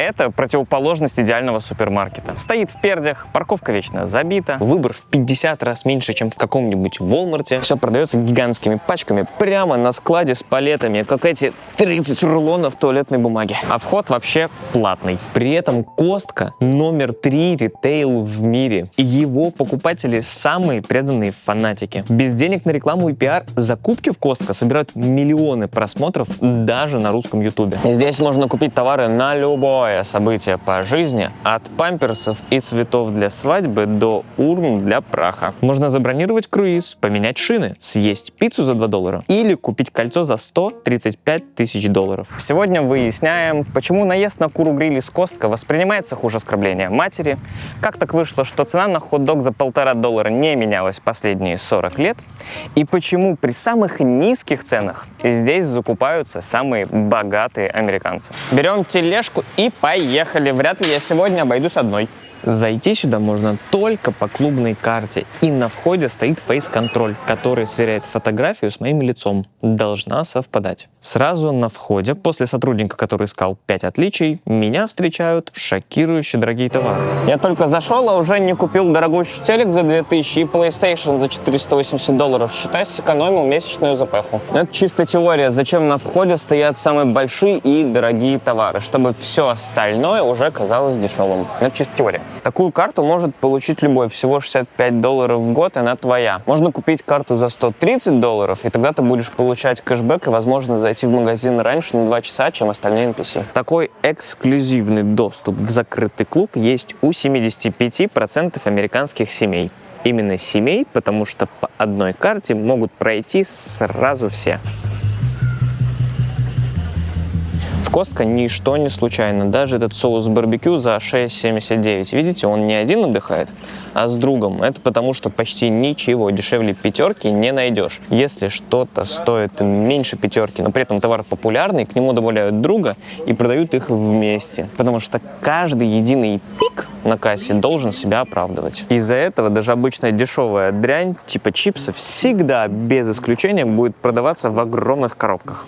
Это противоположность идеального супермаркета. Стоит в пердях, парковка вечно забита, выбор в 50 раз меньше, чем в каком-нибудь Walmart. Все продается гигантскими пачками прямо на складе с палетами, как эти 30 рулонов туалетной бумаги. А вход вообще платный. При этом Costco номер 3 ритейл в мире. И его покупатели самые преданные фанатики. Без денег на рекламу и пиар закупки в Costco собирают миллионы просмотров даже на русском ютубе. Здесь можно купить товары на любое событие по жизни, от памперсов и цветов для свадьбы до урн для праха. Можно забронировать круиз, поменять шины, съесть пиццу за $2 или купить кольцо за $135 000. Сегодня выясняем, почему наезд на куру-гриль из Costco воспринимается хуже оскорбления матери, как так вышло, что цена на хот-дог за $1,5 не менялась последние 40 лет, и почему при самых низких ценах здесь закупаются самые богатые американцы. Берем тележку и поехали. Вряд ли я сегодня обойдусь одной. Зайти сюда можно только по клубной карте, и на входе стоит фейс-контроль, который сверяет фотографию с моим лицом. Должна совпадать. Сразу на входе, после сотрудника, который искал 5 отличий, меня встречают шокирующие дорогие товары. Я только зашел, а уже не купил дорогущий телек за 2000 и PlayStation за $480. Считай, сэкономил месячную запеху. Это чисто теория, зачем на входе стоят самые большие и дорогие товары, чтобы все остальное уже казалось дешевым. Это чисто теория. Такую карту может получить любой, всего $65 в год, и она твоя. Можно купить карту за $130, и тогда ты будешь получать кэшбэк и, возможно, зайти в магазин раньше на 2 часа, чем остальные NPC. Такой эксклюзивный доступ в закрытый клуб есть у 75% американских семей. Именно семей, потому что по одной карте могут пройти сразу все. В Costco ничто не случайно. Даже этот соус барбекю за $6,79. Видите, он не один отдыхает, а с другом. Это потому, что почти ничего дешевле пятерки не найдешь. Если что-то стоит меньше пятерки, но при этом товар популярный, к нему добавляют друга и продают их вместе. Потому что каждый единый пик на кассе должен себя оправдывать. Из-за этого даже обычная дешевая дрянь, типа чипсов, всегда без исключения будет продаваться в огромных коробках.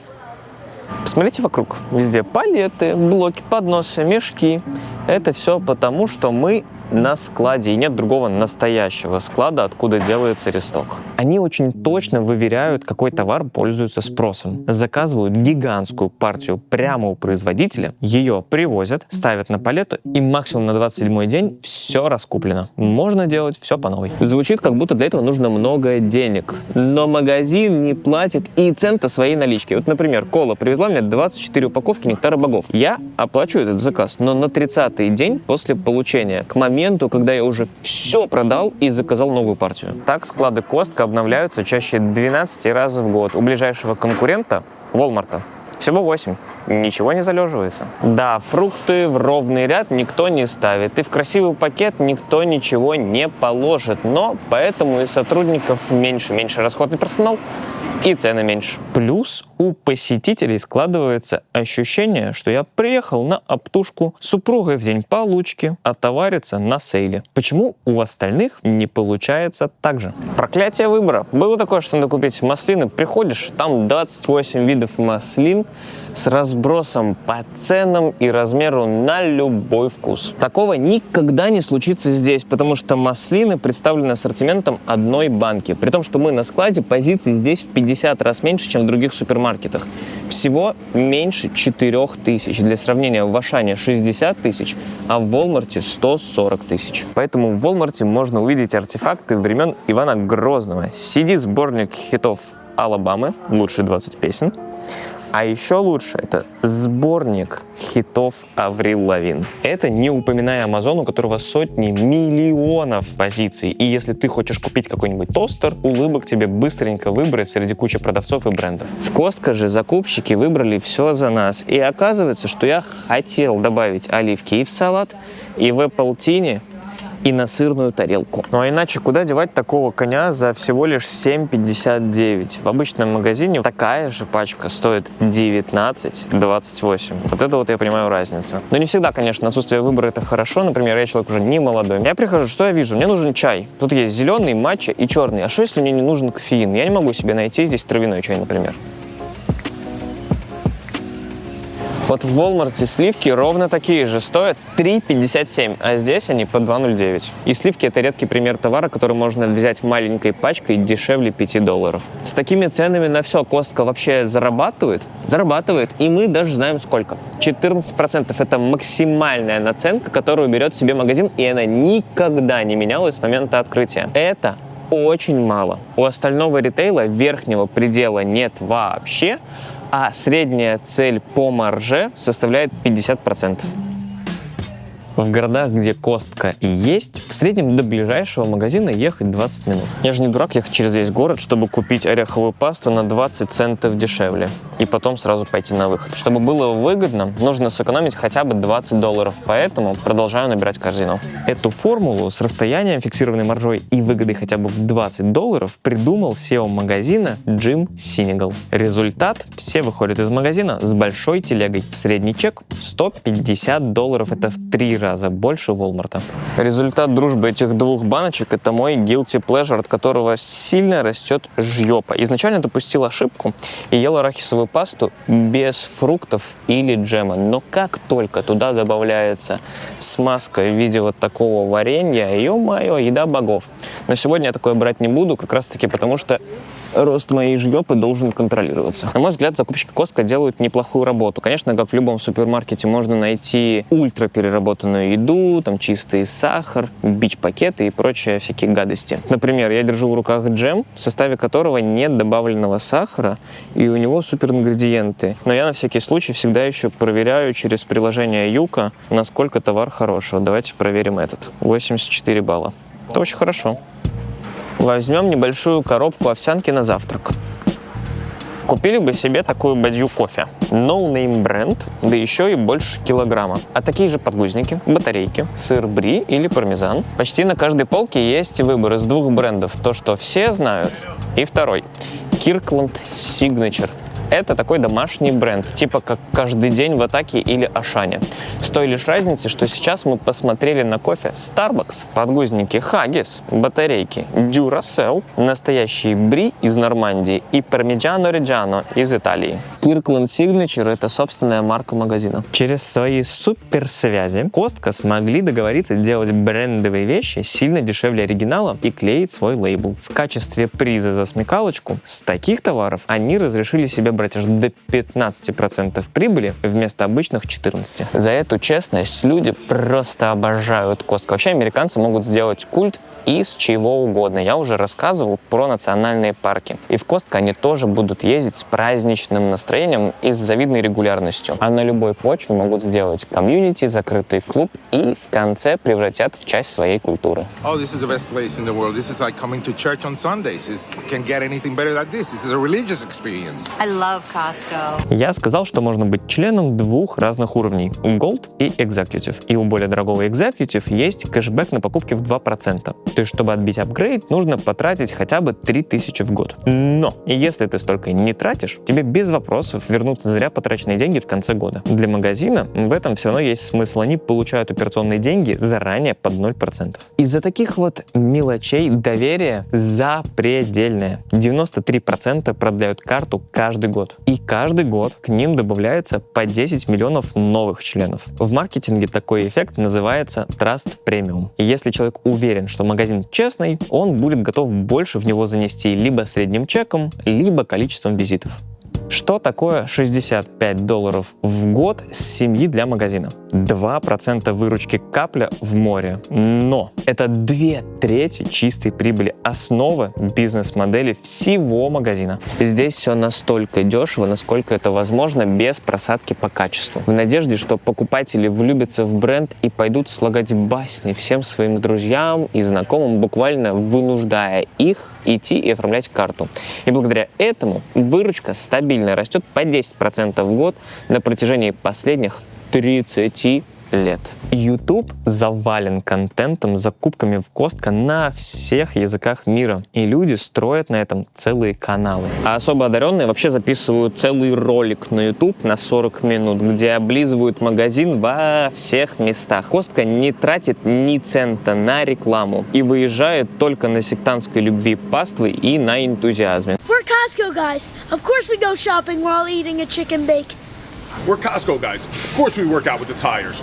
Посмотрите вокруг. Везде палеты, блоки, подносы, мешки. Это все потому, что мы на складе, и нет другого настоящего склада, откуда делается ресток. Они очень точно выверяют, какой товар пользуется спросом. Заказывают гигантскую партию прямо у производителя, ее привозят, ставят на палету, и максимум на 27-й день все раскуплено. Можно делать все по новой. Звучит, как будто для этого нужно много денег. Но магазин не платит и цента своей налички. Вот, например, Кола привезла мне 24 упаковки нектара богов. Я оплачу этот заказ, но на 30-й день после получения, к моменту, когда я уже все продал и заказал новую партию. Так склады Costco обновляются чаще 12 раз в год. У ближайшего конкурента, Walmart, всего 8. Ничего не залеживается. Да, фрукты в ровный ряд никто не ставит. И в красивый пакет никто ничего не положит. Но поэтому и сотрудников меньше расходный персонал, и цены меньше. Плюс у посетителей складывается ощущение, что я приехал на оптушку с супругой в день получки, отовариться на сейле. Почему у остальных не получается так же? Проклятие выбора. Было такое, что надо купить маслины. Приходишь, там 28 видов маслин с разбросом по ценам и размеру на любой вкус. Такого никогда не случится здесь, потому что маслины представлены ассортиментом одной банки. При том, что мы на складе позиций здесь в 50 раз меньше, чем в других супермаркетах. Всего меньше 4000. Для сравнения, в Ашане 60 тысяч, а в Walmart 140 тысяч. Поэтому в Walmart можно увидеть артефакты времен Ивана Грозного. CD-сборник хитов Алабамы, лучшие 20 песен. А еще лучше это сборник хитов Аврил Лавин. Это не упоминая Amazon, у которого сотни миллионов позиций. И если ты хочешь купить какой-нибудь тостер, улыбок тебе быстренько выбрать среди кучи продавцов и брендов. В Costco же закупщики выбрали все за нас. И оказывается, что я хотел добавить оливки и в салат, и в эпплтине, и на сырную тарелку. Ну а иначе куда девать такого коня за всего лишь $7,59? В обычном магазине такая же пачка стоит $19,28. Вот это вот я понимаю разницу. Но не всегда, конечно, отсутствие выбора это хорошо. Например, я человек уже не молодой. Я прихожу, что я вижу? Мне нужен чай. Тут есть зеленый, матча и черный. А что если мне не нужен кофеин? Я не могу себе найти здесь травяной чай, например. Вот в Walmart сливки ровно такие же, стоят 3,57, а здесь они по 2,09. И сливки — это редкий пример товара, который можно взять маленькой пачкой дешевле $5. С такими ценами на все Costco вообще зарабатывает? Зарабатывает, и мы даже знаем сколько. 14% — это максимальная наценка, которую берет себе магазин, и она никогда не менялась с момента открытия. Это очень мало. У остального ритейла верхнего предела нет вообще, а средняя цель по марже составляет 50%. В городах, где Costco и есть, в среднем до ближайшего магазина ехать 20 минут. Я же не дурак ехать через весь город, чтобы купить ореховую пасту на 20 центов дешевле. И потом сразу пойти на выход. Чтобы было выгодно, нужно сэкономить хотя бы $20, поэтому продолжаю набирать корзину. Эту формулу с расстоянием, фиксированной маржой и выгодой хотя бы в $20 придумал SEO магазина Jim Sinegal. Результат: все выходят из магазина с большой телегой. Средний чек $150, это в 3 раза больше Walmart. Результат дружбы этих двух баночек — это мой guilty pleasure, от которого сильно растет жопа. Изначально допустил ошибку и ел арахисовую пасту без фруктов или джема. Но как только туда добавляется смазка в виде вот такого варенья, ё-моё, еда богов. Но сегодня я такое брать не буду, как раз таки потому, что рост моей жопы должен контролироваться. На мой взгляд, закупщики Costco делают неплохую работу. Конечно, как в любом супермаркете, можно найти ультрапереработанную еду, там чистый сахар, бич-пакеты и прочие всякие гадости. Например, я держу в руках джем, в составе которого нет добавленного сахара, и у него суперингредиенты. Но я на всякий случай всегда еще проверяю через приложение Юка, насколько товар хороший. Давайте проверим этот. 84 балла. Это очень хорошо. Возьмем небольшую коробку овсянки на завтрак. Купили бы себе такую бадью кофе. No-name бренд, да еще и больше килограмма. А такие же подгузники, батарейки, сыр бри или пармезан. Почти на каждой полке есть выбор из двух брендов. То, что все знают, и второй. Kirkland Signature. Это такой домашний бренд, типа как «Каждый день в Атаке» или «Ашане». С той лишь разницей, что сейчас мы посмотрели на кофе Starbucks, подгузники Haggis, батарейки Duracell, настоящие бри из Нормандии и Parmigiano Reggiano из Италии. Kirkland Signature — это собственная марка магазина. Через свои суперсвязи Costco смогли договориться делать брендовые вещи сильно дешевле оригинала и клеить свой лейбл. В качестве приза за смекалочку с таких товаров они разрешили себе брать аж до 15% прибыли вместо обычных 14%. За эту честность люди просто обожают Costco. Вообще американцы могут сделать культ из чего угодно. Я уже рассказывал про национальные парки. И в Costco они тоже будут ездить с праздничным настроением и с завидной регулярностью. А на любой почве могут сделать комьюнити, закрытый клуб и в конце превратят в часть своей культуры. Oh, this is the best place in the world. This is like coming to church on Sundays. It can't get anything better than this. This is a religious experience. I love Costco. Я сказал, что можно быть членом двух разных уровней – Gold и Executive. И у более дорогого Executive есть кэшбэк на покупки в 2%. То есть, чтобы отбить апгрейд, нужно потратить хотя бы 3000 в год. Но если ты столько не тратишь, тебе без вопросов вернутся зря потраченные деньги в конце года. Для магазина в этом все равно есть смысл. Они получают операционные деньги заранее под 0%. Из-за таких вот мелочей доверие запредельное. 93% продляют карту каждый год. И каждый год к ним добавляется по 10 миллионов новых членов. В маркетинге такой эффект называется Trust Premium. И если человек уверен, что магазин честный, он будет готов больше в него занести либо средним чеком, либо количеством визитов. Что такое $65 в год с семьи для магазина? 2% выручки капля в море. Но это 2/3 чистой прибыли, основа бизнес-модели всего магазина. Здесь все настолько дешево, насколько это возможно, без просадки по качеству. В надежде, что покупатели влюбятся в бренд и пойдут слагать басни всем своим друзьям и знакомым, буквально вынуждая их идти и оформлять карту. И благодаря этому выручка стабильно растет по 10% в год на протяжении последних 30 лет. YouTube завален контентом с закупками в Costco на всех языках мира. И люди строят на этом целые каналы. А особо одаренные вообще записывают целый ролик на YouTube на 40 минут, где облизывают магазин во всех местах. Costco не тратит ни цента на рекламу и выезжает только на сектантской любви паствы и на энтузиазме. We're Costco guys. Of course we go shopping while eating a chicken bake. We're Costco guys. Of course we work out with the tires.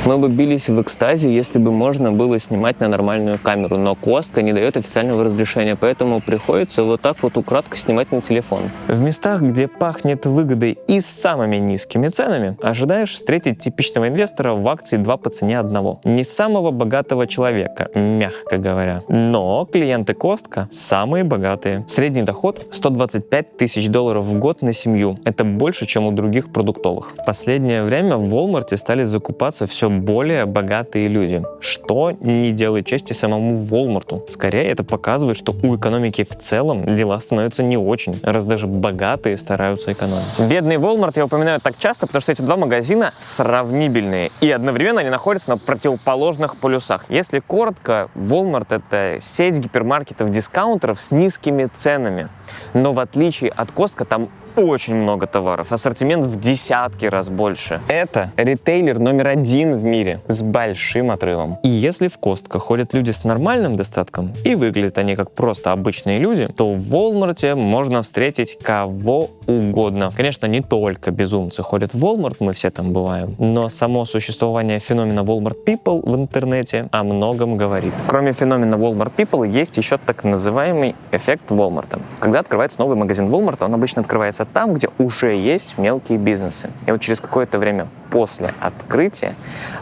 Мы бы бились в экстазе, если бы можно было снимать на нормальную камеру, но Костка не дает официального разрешения, поэтому приходится вот так вот украдко снимать на телефон. В местах, где пахнет выгодой и с самыми низкими ценами, ожидаешь встретить типичного инвестора в акции 2 по цене 1. Не самого богатого человека, мягко говоря. Но клиенты Костка самые богатые. Средний доход $125 тысяч в год на семью. Это больше, чем у других продуктовых. В последнее время в Walmart стали закупаться все более богатые люди, что не делает чести самому Walmart. Скорее, это показывает, что у экономики в целом дела становятся не очень, раз даже богатые стараются экономить. Бедный Walmart я упоминаю так часто, потому что эти два магазина сравнибельные, и одновременно они находятся на противоположных полюсах. Если коротко, Walmart — это сеть гипермаркетов-дискаунтеров с низкими ценами, но в отличие от Costco там очень много товаров, ассортимент в десятки раз больше. Это ритейлер номер 1 в мире с большим отрывом. И если в Costco ходят люди с нормальным достатком, и выглядят они как просто обычные люди, то в Walmart можно встретить кого угодно. Конечно, не только безумцы ходят в Walmart, мы все там бываем, но само существование феномена Walmart People в интернете о многом говорит. Кроме феномена Walmart People, есть еще так называемый эффект Walmart. Когда открывается новый магазин Walmart, он обычно открывается там, где уже есть мелкие бизнесы. И вот через какое-то время после открытия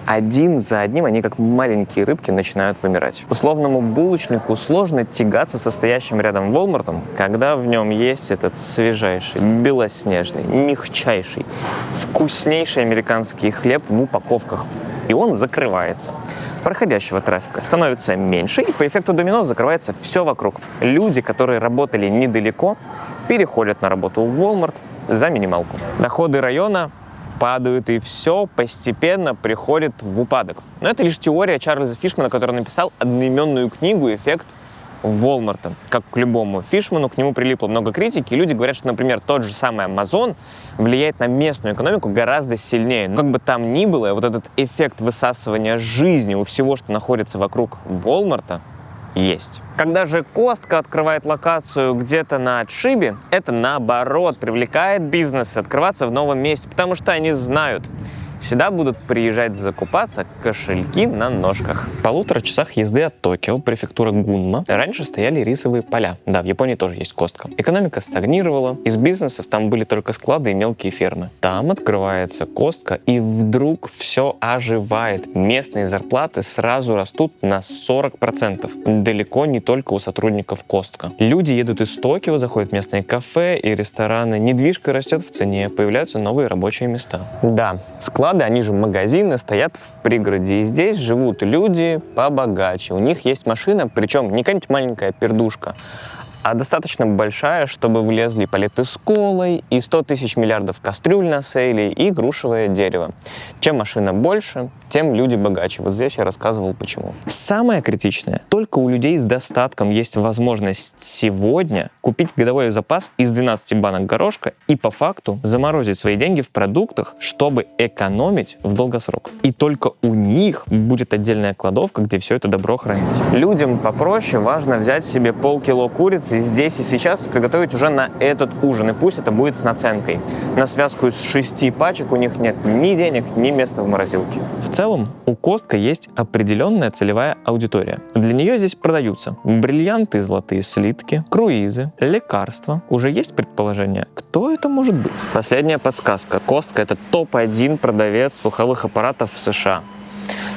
один за одним они, как маленькие рыбки, начинают вымирать. Условному булочнику сложно тягаться со стоящим рядом Walmart'ом, когда в нем есть этот свежайший, белоснежный, мягчайший, вкуснейший американский хлеб в упаковках. И он закрывается. Проходящего трафика становится меньше, и по эффекту домино закрывается все вокруг. Люди, которые работали недалеко, переходят на работу в Walmart за минималку. Доходы района падают, и все постепенно приходит в упадок. Но это лишь теория Чарльза Фишмана, который написал одноименную книгу «Эффект Walmart». Как к любому Фишману, к нему прилипло много критики, и люди говорят, что, например, тот же самый Amazon влияет на местную экономику гораздо сильнее. Но как бы там ни было, вот этот эффект высасывания жизни у всего, что находится вокруг Walmart, есть. Когда же Costco открывает локацию где-то на отшибе, это наоборот привлекает бизнесы открываться в новом месте, потому что они знают, сюда будут приезжать закупаться кошельки на ножках. В 1,5 часах езды от Токио, префектура Гунма, раньше стояли рисовые поля. Да, в Японии тоже есть Costco. Экономика стагнировала, из бизнесов там были только склады и мелкие фермы. Там открывается Costco, и вдруг все оживает. Местные зарплаты сразу растут на 40%. Далеко не только у сотрудников Costco. Люди едут из Токио, заходят в местные кафе и рестораны, недвижка растет в цене, появляются новые рабочие места. Да, склады, они же магазины, стоят в пригороде, и здесь живут люди побогаче. У них есть машина, причем не какая-нибудь маленькая пердушка, а достаточно большая, чтобы влезли палеты с колой, и 100 тысяч миллиардов кастрюль на сейле, и грушевое дерево. Чем машина больше, тем люди богаче. Вот здесь я рассказывал, почему. Самое критичное, только у людей с достатком есть возможность сегодня купить годовой запас из 12 банок горошка и по факту заморозить свои деньги в продуктах, чтобы экономить в долгосрок. И только у них будет отдельная кладовка, где все это добро хранить. Людям попроще важно взять себе полкило курицы и здесь и сейчас приготовить уже на этот ужин. И пусть это будет с наценкой. На связку из 6 пачек у них нет ни денег, ни места в морозилке. В целом, у Costco есть определенная целевая аудитория. Для нее здесь продаются бриллианты и золотые слитки, круизы, лекарства. Уже есть предположение, кто это может быть? Последняя подсказка. Costco — это топ-1 продавец слуховых аппаратов в США.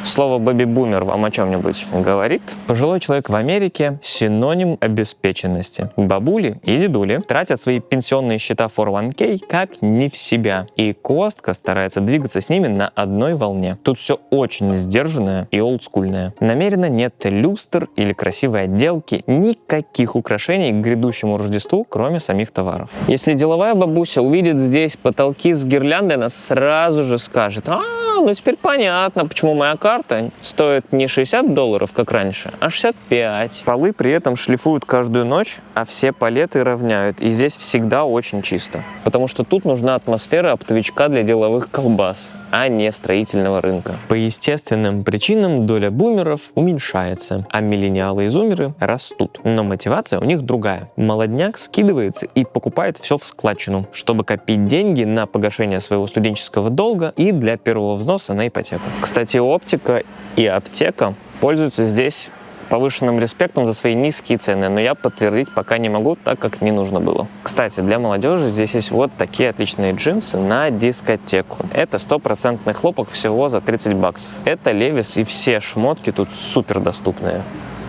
Слово «бэби-бумер» вам о чем-нибудь говорит? Пожилой человек в Америке — синоним обеспеченности. Бабули и дедули тратят свои пенсионные счета 401k как не в себя. И Costco старается двигаться с ними на одной волне. Тут все очень сдержанное и олдскульное. Намеренно нет люстр или красивой отделки, никаких украшений к грядущему Рождеству, кроме самих товаров. Если деловая бабуся увидит здесь потолки с гирляндой, она сразу же скажет: ну теперь понятно, почему моя карта парта стоит не $60, как раньше, а 65. Полы при этом шлифуют каждую ночь, а все палеты равняют. И здесь всегда очень чисто. Потому что тут нужна атмосфера оптовичка для деловых колбас, а не строительного рынка. По естественным причинам доля бумеров уменьшается, а миллениалы и зумеры растут. Но мотивация у них другая. Молодняк скидывается и покупает все в складчину, чтобы копить деньги на погашение своего студенческого долга и для первого взноса на ипотеку. Кстати, оптика и аптека пользуются здесь повышенным респектом за свои низкие цены, но я подтвердить пока не могу, так как не нужно было. Кстати, для молодежи здесь есть вот такие отличные джинсы на дискотеку. Это 100% хлопок всего за $30. Это Levi's, и все шмотки тут супер доступные.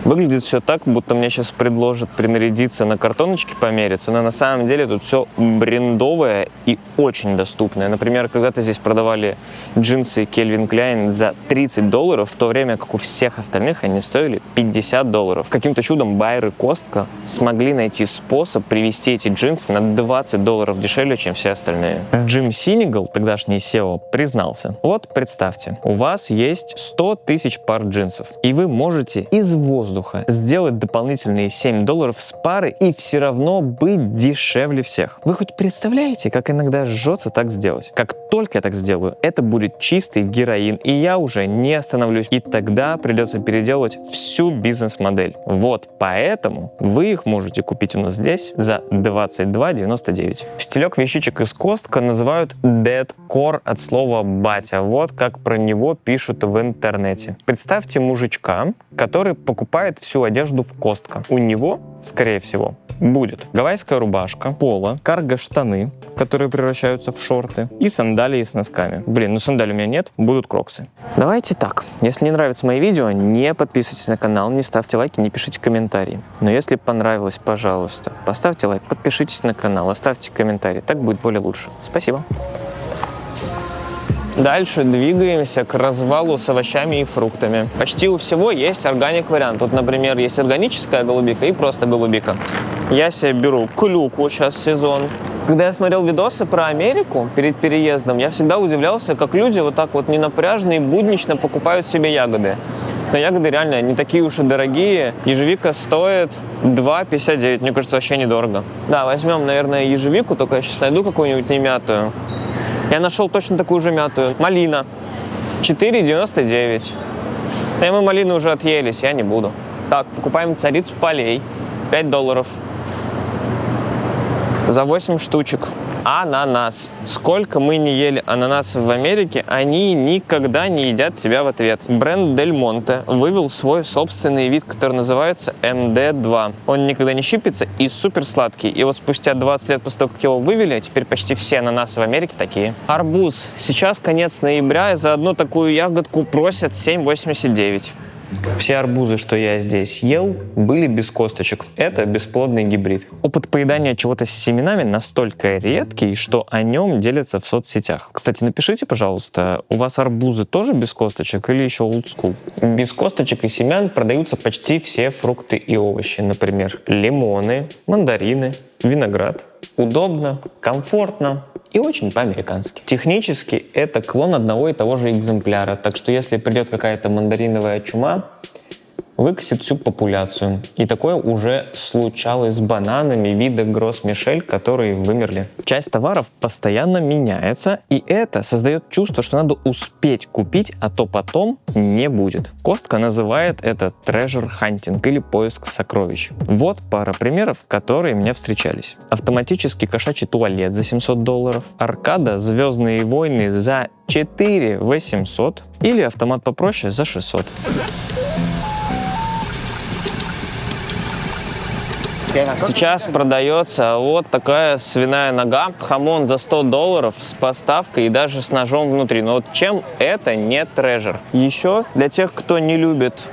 Выглядит все так, будто мне сейчас предложат принарядиться на картоночке помериться, но на самом деле тут все брендовое и очень доступное. Например, когда-то здесь продавали джинсы Calvin Klein за $30, в то время как у всех остальных они стоили $50. Каким-то чудом Байер и Костка смогли найти способ привести эти джинсы на $20 дешевле, чем все остальные. Джим Синегал, тогдашний SEO, признался: вот представьте, у вас есть 100 тысяч пар джинсов, и вы можете из воздуха сделать дополнительные $7 с пары и все равно быть дешевле всех. Вы хоть представляете, как иногда жжется так сделать? Как только я так сделаю, это будет чистый героин, и я уже не остановлюсь. И тогда придется переделывать всю бизнес-модель. Вот поэтому вы их можете купить у нас здесь за $22,99. Стилек вещичек из Костка называют deadcore от слова батя. Вот как про него пишут в интернете. Представьте мужичка, который покупает всю одежду в Костка. У него, скорее всего, будет гавайская рубашка, поло, карго-штаны, которые превращаются в шорты, и сандалии с носками. Блин, ну сандалий у меня нет, будут кроксы. Давайте так, если не нравятся мои видео, не подписывайтесь на канал, не ставьте лайки, не пишите комментарии. Но если понравилось, пожалуйста, поставьте лайк, подпишитесь на канал, оставьте комментарий, так будет более лучше. Спасибо. Дальше двигаемся к развалу с овощами и фруктами. Почти у всего есть органик вариант. Вот, например, есть органическая голубика и просто голубика. Я себе беру клюкву, сейчас сезон. Когда я смотрел видосы про Америку перед переездом, я всегда удивлялся, как люди вот так вот ненапряжно и буднично покупают себе ягоды. Но ягоды реально не такие уж и дорогие. Ежевика стоит $2,59. Мне кажется, вообще недорого. Да, возьмем, наверное, ежевику, только я сейчас найду какую-нибудь не мятую. Я нашел точно такую же мятую. Малина. $4,99. И мы малины уже отъелись, я не буду. Так, покупаем царицу полей. $5. За 8 штучек. Ананас. Сколько мы не ели ананасов в Америке, они никогда не едят тебя в ответ. Бренд Дель Монте вывел свой собственный вид, который называется МД2. Он никогда не щипится и супер сладкий. И вот спустя 20 лет после того, как его вывели, теперь почти все ананасы в Америке такие. Арбуз. Сейчас конец ноября, и за одну такую ягодку просят $7,89. Все арбузы, что я здесь ел, были без косточек. Это бесплодный гибрид. Опыт поедания чего-то с семенами настолько редкий, что о нем делятся в соцсетях. Кстати, напишите, пожалуйста, у вас арбузы тоже без косточек или еще олдскул? Без косточек и семян продаются почти все фрукты и овощи. Например, лимоны, мандарины, виноград. Удобно, комфортно и очень по-американски. Технически это клон одного и того же экземпляра, так что если придет какая-то мандариновая чума, выкосит всю популяцию. И такое уже случалось с бананами вида Гросс-Мишель, которые вымерли. Часть товаров постоянно меняется, и это создает чувство, что надо успеть купить, а то потом не будет. Костка называет это treasure hunting или поиск сокровищ. Вот пара примеров, которые мне встречались. Автоматический кошачий туалет за $700, аркада «Звездные войны» за $4800 или автомат попроще за $600. Сейчас продается вот такая свиная нога, хамон за $100 с поставкой и даже с ножом внутри. Но вот чем это не трежер? Еще для тех, кто не любит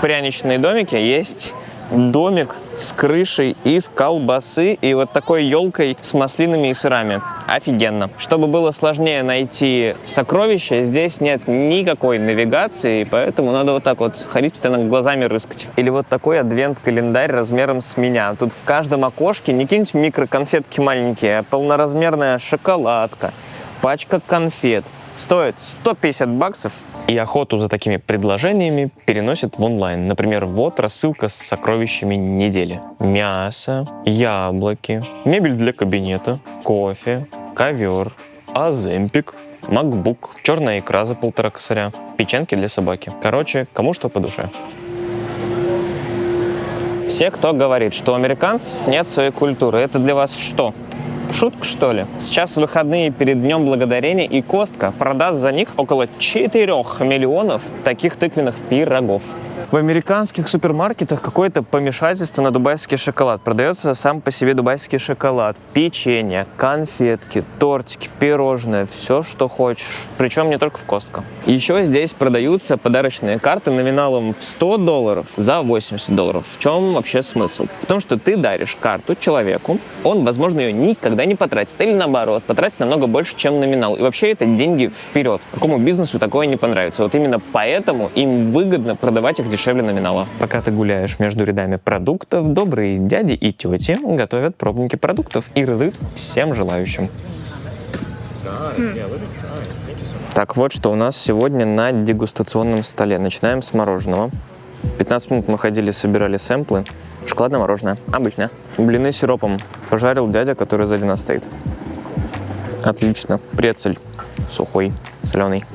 пряничные домики, есть домик с крышей из колбасы и вот такой елкой с маслинами и сырами. Офигенно. Чтобы было сложнее найти сокровища, здесь нет никакой навигации, поэтому надо вот так вот ходить, постоянно глазами рыскать. Или вот такой адвент-календарь размером с меня. Тут в каждом окошке не какие-нибудь микроконфетки маленькие, а полноразмерная шоколадка, пачка конфет, стоит $150, и охоту за такими предложениями переносят в онлайн. Например, вот рассылка с сокровищами недели. Мясо, яблоки, мебель для кабинета, кофе, ковер, Оземпик, MacBook, черная икра за 1,5 косаря, печеньки для собаки. Короче, кому что по душе. Все, кто говорит, что у американцев нет своей культуры, это для вас что? Шутка, что ли? Сейчас выходные перед Днем Благодарения, и Костка продаст за них около 4 миллионов таких тыквенных пирогов. В американских супермаркетах какое-то помешательство на дубайский шоколад. Продается сам по себе дубайский шоколад, печенье, конфетки, тортики, пирожные, все, что хочешь. Причем не только в Костко. Еще здесь продаются подарочные карты номиналом в $100 за $80. В чем вообще смысл? В том, что ты даришь карту человеку, он, возможно, ее никогда не потратит. Или наоборот, потратит намного больше, чем номинал. И вообще это деньги вперед. Какому бизнесу такое не понравится? Вот именно поэтому им выгодно продавать их дешевле номинала. Пока ты гуляешь между рядами продуктов, добрые дяди и тети готовят пробники продуктов и раздают всем желающим. Так, вот что у нас сегодня на дегустационном столе. Начинаем с мороженого. 15 минут мы ходили, собирали сэмплы. Шоколадное мороженое. Обычное. Блины с сиропом пожарил дядя, который сзади нас стоит. Отлично. Прецель. Сухой, соленый.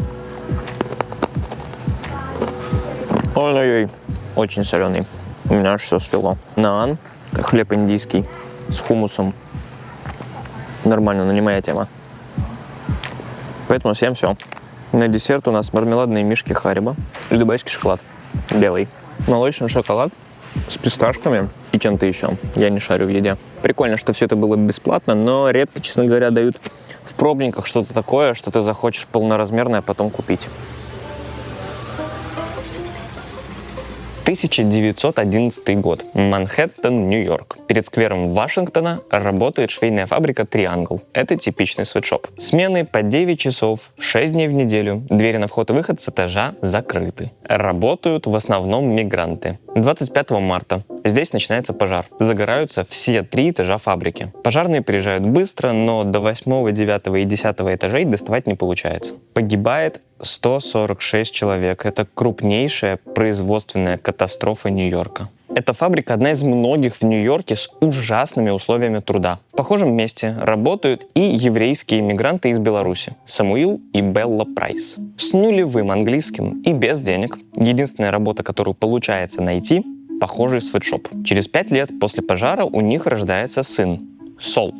Ой-ой-ой. Очень соленый. У меня аж все свело. Наан. Хлеб индийский. С хумусом. Нормально, но не моя тема. Поэтому съем все. На десерт у нас мармеладные мишки Харибо и дубайский шоколад. Белый. Молочный шоколад с писташками и чем-то еще. Я не шарю в еде. Прикольно, что все это было бесплатно, но редко, честно говоря, дают в пробниках что-то такое, что ты захочешь полноразмерное потом купить. 1911 год. Манхэттен, Нью-Йорк. Перед сквером Вашингтона работает швейная фабрика «Триангл». Это типичный свитшоп. Смены по 9 часов, 6 дней в неделю. Двери на вход и выход с этажа закрыты. Работают в основном мигранты. 25 марта. Здесь начинается пожар. Загораются все 3 этажа фабрики. Пожарные приезжают быстро, но до 8, 9 и 10 этажей доставать не получается. Погибает 146 человек. Это крупнейшая производственная катастрофа Нью-Йорка. Эта фабрика одна из многих в Нью-Йорке с ужасными условиями труда. В похожем месте работают и еврейские иммигранты из Беларуси — Самуил и Белла Прайс. С нулевым английским и без денег. Единственная работа, которую получается найти — похожий свитшоп. Через 5 лет после пожара у них рождается сын — Сол.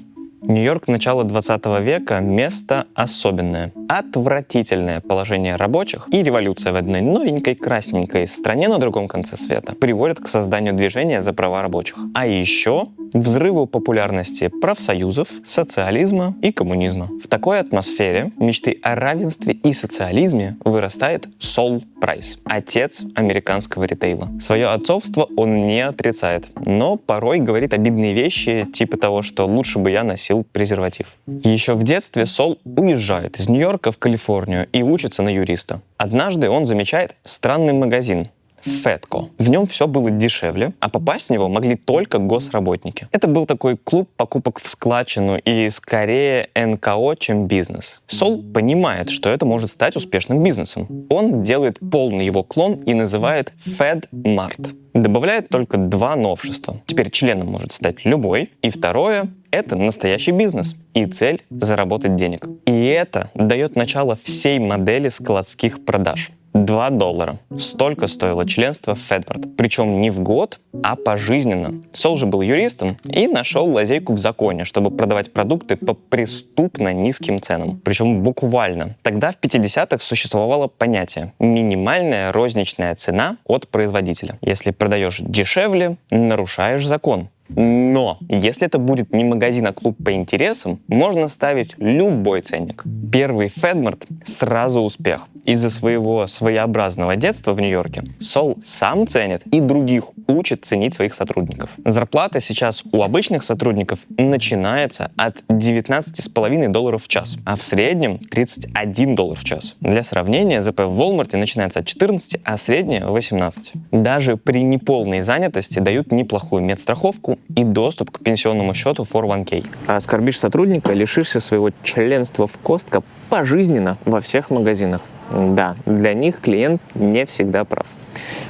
Нью-Йорк начала 20 века – место особенное. Отвратительное положение рабочих и революция в одной новенькой красненькой стране на другом конце света приводят к созданию движения за права рабочих. А еще взрыву популярности профсоюзов, социализма и коммунизма. В такой атмосфере мечты о равенстве и социализме вырастает Сол Прайс, отец американского ритейла. Свое отцовство он не отрицает, но порой говорит обидные вещи, типа того, что лучше бы я носил презерватив. Еще в детстве Сол уезжает из Нью-Йорка в Калифорнию и учится на юриста. Однажды он замечает странный магазин Фетко. В нем все было дешевле, а попасть в него могли только госработники. Это был такой клуб покупок в складчину и скорее НКО, чем бизнес. Сол понимает, что это может стать успешным бизнесом. Он делает полный его клон и называет FedMart. Добавляет только 2 новшества. Теперь членом может стать любой. И второе — это настоящий бизнес. И цель — заработать денег. И это дает начало всей модели складских продаж. $2. Столько стоило членство в FedMart. Причем не в год, а пожизненно. Сол же был юристом и нашел лазейку в законе, чтобы продавать продукты по преступно низким ценам. Причем буквально. Тогда в 50-х существовало понятие «минимальная розничная цена от производителя». Если продаешь дешевле, нарушаешь закон. Но если это будет не магазин, а клуб по интересам, можно ставить любой ценник. Первый FedMart сразу успех. Из-за своего своеобразного детства в Нью-Йорке Сол сам ценит и других учит ценить своих сотрудников. Зарплата сейчас у обычных сотрудников начинается от $19,5 в час, а в среднем $31 в час. Для сравнения, ЗП в Walmart начинается от 14, а средняя — 18. Даже при неполной занятости дают неплохую медстраховку и доступ к пенсионному счету 401k. А оскорбишь сотрудника, лишишься своего членства в Costco пожизненно во всех магазинах. Да, для них клиент не всегда прав.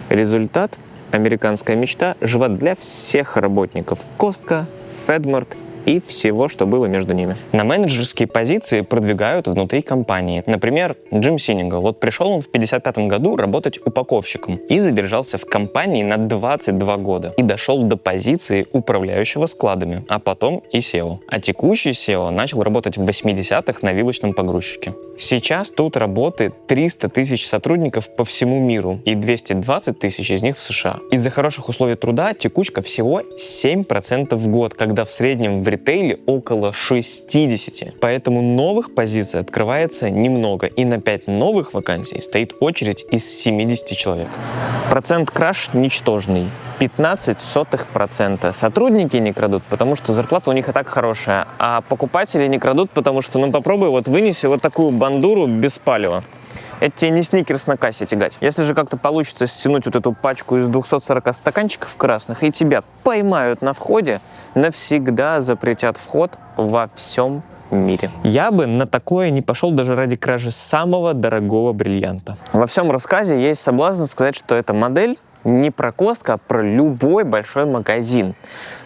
Результат – американская мечта жива для всех работников Costco, FedMart и всего, что было между ними. На менеджерские позиции продвигают внутри компании. Например, Джим Синигал. Вот пришел он в 1955 году работать упаковщиком и задержался в компании на 22 года. И дошел до позиции управляющего складами, а потом и SEO. А текущий SEO начал работать в 80-х на вилочном погрузчике. Сейчас тут работает 300 тысяч сотрудников по всему миру и 220 тысяч из них в США. Из-за хороших условий труда текучка всего 7% в год, когда в среднем в ритейле около 60. Поэтому новых позиций открывается немного, и на 5 новых вакансий стоит очередь из 70 человек. Процент краш ничтожный. 0,15%. Сотрудники не крадут, потому что зарплата у них и так хорошая, а покупатели не крадут, потому что, ну попробуй, вот вынеси вот такую бандуру без палева. Это тебе не сникерс на кассе тягать. Если же как-то получится стянуть вот эту пачку из 240 стаканчиков красных, и тебя поймают на входе, навсегда запретят вход во всем мире. Я бы на такое не пошел даже ради кражи самого дорогого бриллианта. Во всем рассказе есть соблазн сказать, что эта модель не про Costco, а про любой большой магазин.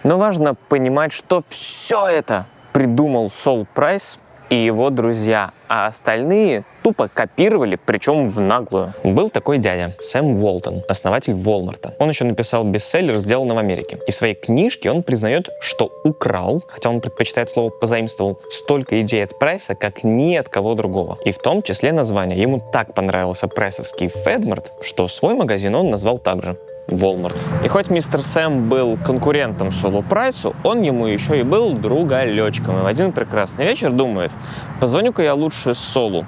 Но важно понимать, что все это придумал Сол Прайс и его друзья, а остальные тупо копировали, причем в наглую. Был такой дядя, Сэм Уолтон, основатель Walmart. Он еще написал бестселлер «Сделано в Америке». И в своей книжке он признает, что украл, хотя он предпочитает слово «позаимствовал», столько идей от Прайса, как ни от кого другого. И в том числе название. Ему так понравился прайсовский FedMart, что свой магазин он назвал также Walmart. И хоть мистер Сэм был конкурентом Солу Прайсу, он ему еще и был другалечком. И в один прекрасный вечер думает: позвоню-ка я лучше Солу.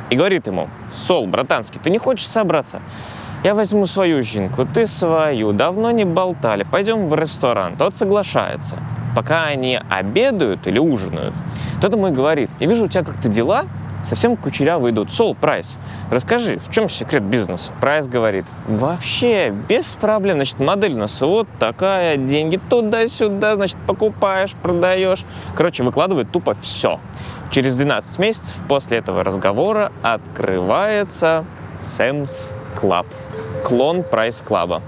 И говорит ему: Сол, братанский, ты не хочешь собраться? Я возьму свою жинку, ты свою, давно не болтали, пойдем в ресторан. Тот соглашается. Пока они обедают или ужинают, тот ему и говорит: я вижу, у тебя как-то дела совсем кучерявые идут. Сол, Прайс, расскажи, в чем секрет бизнеса? Прайс говорит: вообще, без проблем. Значит, модель у нас вот такая, деньги туда-сюда, значит, покупаешь, продаешь. Короче, выкладывает тупо все. Через 12 месяцев после этого разговора открывается Sam's Club, клон Прайс Клаба.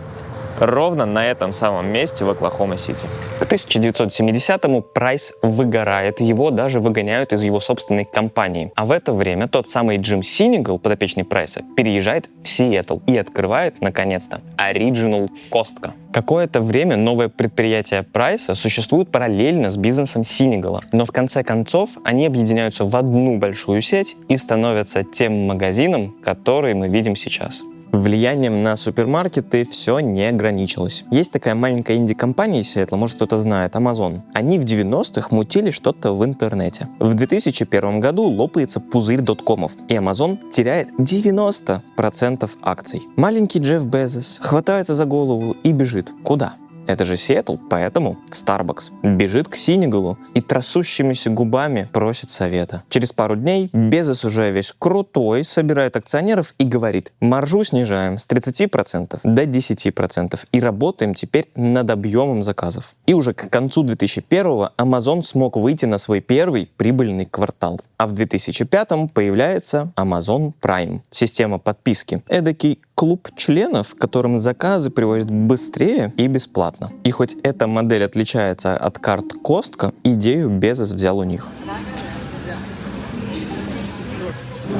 Ровно на этом самом месте в Оклахома-Сити. К 1970-му Прайс выгорает, его даже выгоняют из его собственной компании. А в это время тот самый Джим Синигал, подопечный Прайса, переезжает в Сиэтл и открывает, наконец-то, Original Costco. Какое-то время новое предприятие Прайса существует параллельно с бизнесом Синигала, но в конце концов они объединяются в одну большую сеть и становятся тем магазином, который мы видим сейчас. Влиянием на супермаркеты все не ограничилось. Есть такая маленькая инди-компания из Сиэтла, может кто-то знает, Amazon. Они в 90-х мутили что-то в интернете. В 2001 году лопается пузырь доткомов, и Amazon теряет 90% акций. Маленький Джефф Безос хватается за голову и бежит. Куда? Это же Сиэтл, поэтому к Starbucks. Бежит к Синигалу и трясущимися губами просит совета. Через пару дней Безос уже весь крутой собирает акционеров и говорит: маржу снижаем с 30% до 10% и работаем теперь над объемом заказов. И уже к концу 2001-го Amazon смог выйти на свой первый прибыльный квартал. А в 2005-м появляется Amazon Prime, система подписки. Эдакий клуб членов, которым заказы привозят быстрее и бесплатно. И хоть эта модель отличается от карт Costco, идею Безос взял у них.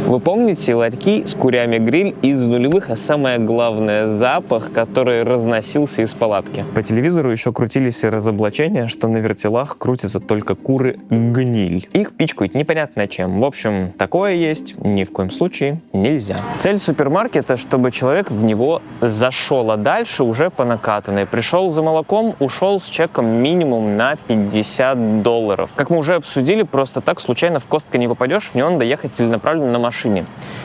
Вы помните ларьки с курями-гриль из нулевых, а самое главное — запах, который разносился из палатки? По телевизору еще крутились разоблачения, что на вертелах крутятся только куры-гниль. Их пичкают непонятно чем. В общем, такое есть ни в коем случае нельзя. Цель супермаркета — чтобы человек в него зашел, а дальше уже по накатанной. Пришел за молоком, ушел с чеком минимум на $50. Как мы уже обсудили, просто так случайно в Costco не попадешь, в него надо ехать целенаправленно на машине.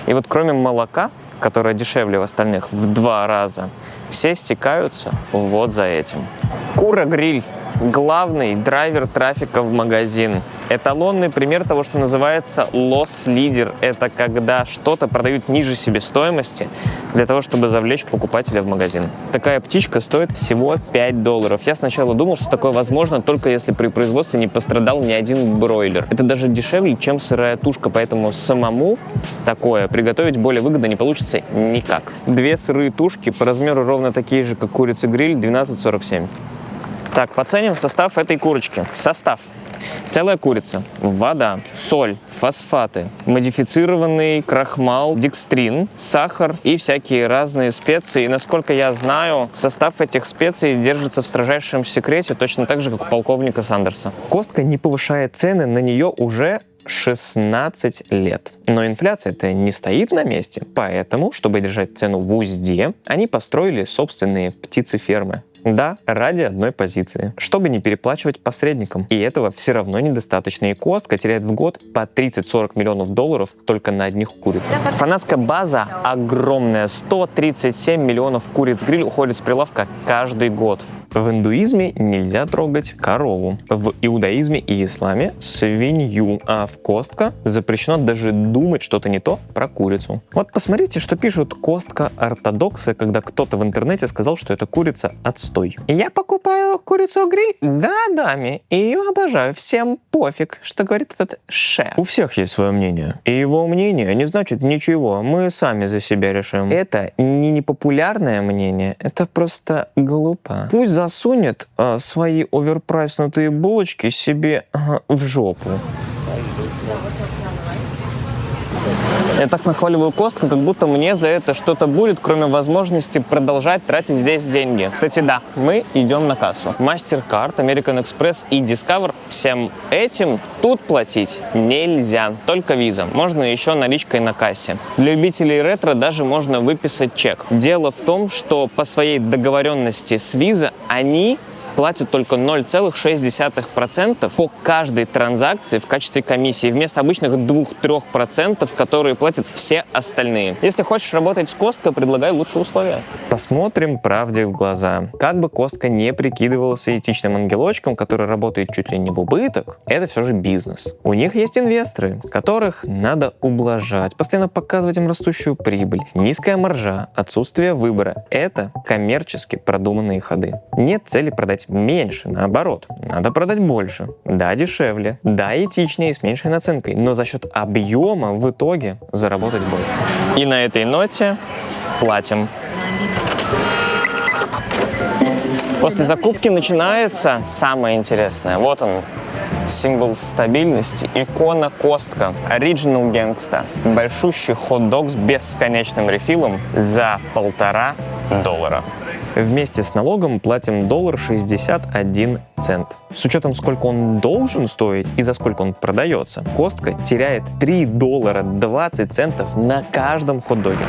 И вот кроме молока, которое дешевле в остальных в 2 раза, все стекаются вот за этим. Кура-гриль. Главный драйвер трафика в магазин. Эталонный пример того, что называется loss leader. Это когда что-то продают ниже себестоимости для того, чтобы завлечь покупателя в магазин. Такая птичка стоит всего $5. Я сначала думал, что такое возможно только если при производстве не пострадал ни один бройлер. Это даже дешевле, чем сырая тушка, поэтому самому такое приготовить более выгодно не получится никак. 2 сырые тушки по размеру ровно такие же, как курица-гриль, $12.47. Так, оценим состав этой курочки. Состав. Целая курица, вода, соль, фосфаты, модифицированный крахмал, декстрин, сахар и всякие разные специи. И, насколько я знаю, состав этих специй держится в строжайшем секрете, точно так же, как у полковника Сандерса. Костка не повышает цены на нее уже 16 лет. Но инфляция-то не стоит на месте, поэтому, чтобы держать цену в узде, они построили собственные птицефермы. Да, ради одной позиции, чтобы не переплачивать посредникам. И этого все равно недостаточно. И Костка теряет в год по 30-40 миллионов долларов только на одних курицах. Фанатская база огромная. 137 миллионов куриц-гриль уходит с прилавка каждый год. В индуизме нельзя трогать корову. В иудаизме и исламе свинью. А в Костка запрещено даже думать что-то не то про курицу. Вот посмотрите, что пишут Костка-ортодоксы, когда кто-то в интернете сказал, что эта курица отстой. Я покупаю курицу-гриль годами и ее обожаю. Всем пофиг, что говорит этот шеф. У всех есть свое мнение. И его мнение не значит ничего. Мы сами за себя решим. Это не непопулярное мнение, это просто глупо. Пусть засунет свои оверпрайснутые булочки себе в жопу. Я так нахваливаю Костку, как будто мне за это что-то будет, кроме возможности продолжать тратить здесь деньги. Кстати, да, мы идем на кассу. MasterCard, American Express и Discover. Всем этим тут платить нельзя, только Visa. Можно еще наличкой на кассе. Для любителей ретро даже можно выписать чек. Дело в том, что по своей договоренности с Visa они платят только 0,6% по каждой транзакции в качестве комиссии, вместо обычных 2-3%, которые платят все остальные. Если хочешь работать с Костко, предлагай лучшие условия. Посмотрим правде в глаза. Как бы Костко не прикидывался этичным ангелочком, который работает чуть ли не в убыток, это все же бизнес. У них есть инвесторы, которых надо ублажать, постоянно показывать им растущую прибыль, низкая маржа, отсутствие выбора. Это коммерчески продуманные ходы. Нет цели продать меньше, наоборот, надо продать больше. Да, дешевле, да, этичнее и с меньшей наценкой, но за счет объема в итоге заработать больше. И на этой ноте платим. После закупки начинается самое интересное. Вот он, символ стабильности, икона Костка, Original Gangsta. Большущий хот-дог с бесконечным рефилом за $1,5. Вместе с налогом платим $1.61. С учетом, сколько он должен стоить и за сколько он продается, Костка теряет $3.20 на каждом хот-доге.